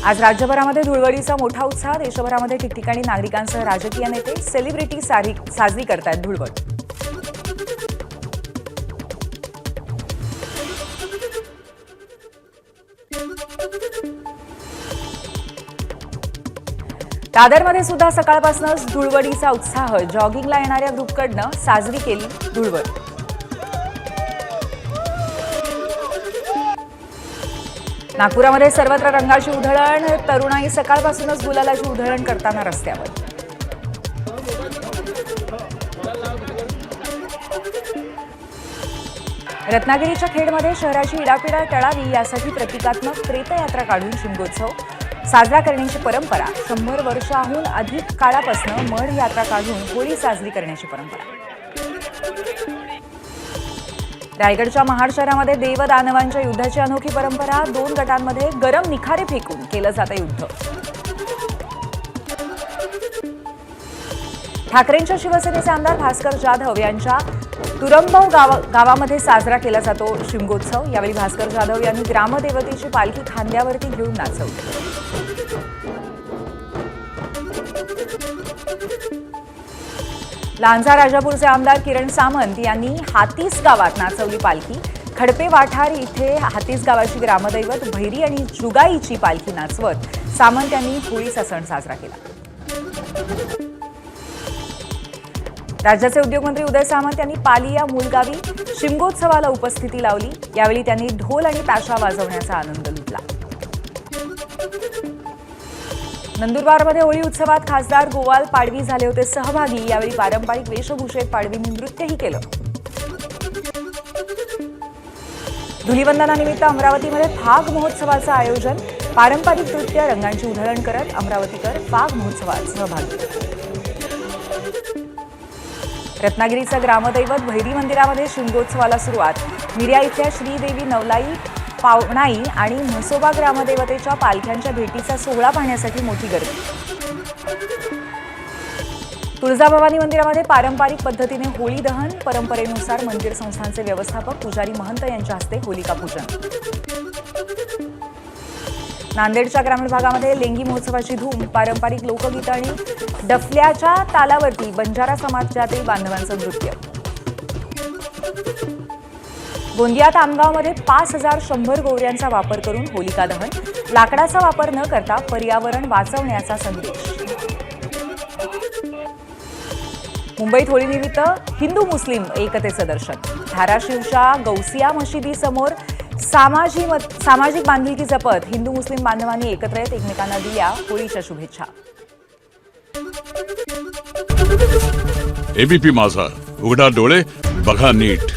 आज राज्यभरामध्ये धुळवडीचा मोठा उत्साह। देशभरामध्ये ठिकठिकाणी नागरिकांसह राजकीय नेते सेलिब्रिटी साजरी करतायत धुळवड। दादरमध्ये सुद्धा सकाळपासूनच धुळवडीचा उत्साह। जॉगिंगला येणाऱ्या ग्रुपकडनं साजरी केली धुळवड। नागपुरामध्ये सर्वत्र रंगाची उधळण। तरुणाई सकाळपासूनच गुलालाची उधळण करताना रस्त्यावर। रत्नागिरीच्या खेडमध्ये शहराची इडापिडा टळावी यासाठी प्रतिकात्मक प्रेतयात्रा काढून शिमगोत्सव साजरा करण्याची परंपरा। 100 वर्षाहून अधिक काळापासून मढ यात्रा काढून होळी साजरी करण्याची परंपरा। रायगडच्या महाड शहरामध्ये देवदानवांच्या युद्धाची अनोखी परंपरा। 2 गटांमध्ये गरम निखारे फेकून केलं जातं युद्ध। ठाकरेंच्या शिवसेनेचे आमदार भास्कर जाधव यांच्या तुरंबव गावामध्ये साजरा केला जातो शिमगोत्सव। यावेळी भास्कर जाधव यांनी ग्रामदेवतेची पालखी खांद्यावरती घेऊन नाचवली। लांजा राजापूरचे आमदार किरण सामंत यांनी हातीस गावात नाचवली पालखी। खडपे वाठार इथे हातीस गावाची ग्रामदैवत भैरी आणि जुगाईची पालखी नाचवत सामंत यांनी होळीचा सण साजरा केला। राज्याचे उद्योगमंत्री उदय सामंत यांनी पाली या मूलगावी शिमगोत्सवाला उपस्थिती लावली। यावेळी त्यांनी ढोल आणि ताशा वाजवण्याचा आनंद लुटला। नंदुरबारमध्ये होळी उत्सवात खासदार गोवाल पाडवी झाले होते सहभागी। यावेळी पारंपरिक वेशभूषेत पाडवींनी नृत्यही केलं। धुलिवंदनानिमित्त अमरावतीमध्ये फाग महोत्सवाचं आयोजन। पारंपरिक नृत्य रंगांची उधळण करत अमरावतीकर फाग महोत्सवात सहभागी। रत्नागिरीचं ग्रामदैवत भैरी मंदिरामध्ये शिमगोत्सवाला सुरुवात। मिर्या इथल्या श्रीदेवी नवलाई पावणाई आणि म्हसोबा ग्रामदेवतेच्या पालख्यांच्या भेटीचा सोहळा पाहण्यासाठी मोठी गर्दी। तुळजाभवानी मंदिरामध्ये पारंपरिक पद्धतीने होळी दहन। परंपरेनुसार मंदिर संस्थानचे व्यवस्थापक पुजारी महंत यांच्या हस्ते होलिका पूजन। नांदेडच्या ग्रामीण भागामध्ये लेंगी महोत्सवाची धूम। पारंपरिक लोकगीतं आणि डफल्याच्या तालावरती बंजारा समाजातील बांधवांचं नृत्य। गोंदियात आमगावमध्ये 5100 गोवऱ्यांचा वापर करून होलिका दहन। लाकडाचा वापर न करता पर्यावरण वाचवण्याचा संदेश। मुंबईत होळीनिमित्त हिंदू मुस्लिम एकतेचं दर्शन। धाराशिवच्या गौसिया मशिदीसमोर सामाजिक बांधिलकी जपत हिंदू मुस्लिम बांधवांनी एकत्र येत एकमेकांना दिल्या होळीच्या शुभेच्छा। एबीपी माझा, उघडा डोळे बघा नीट।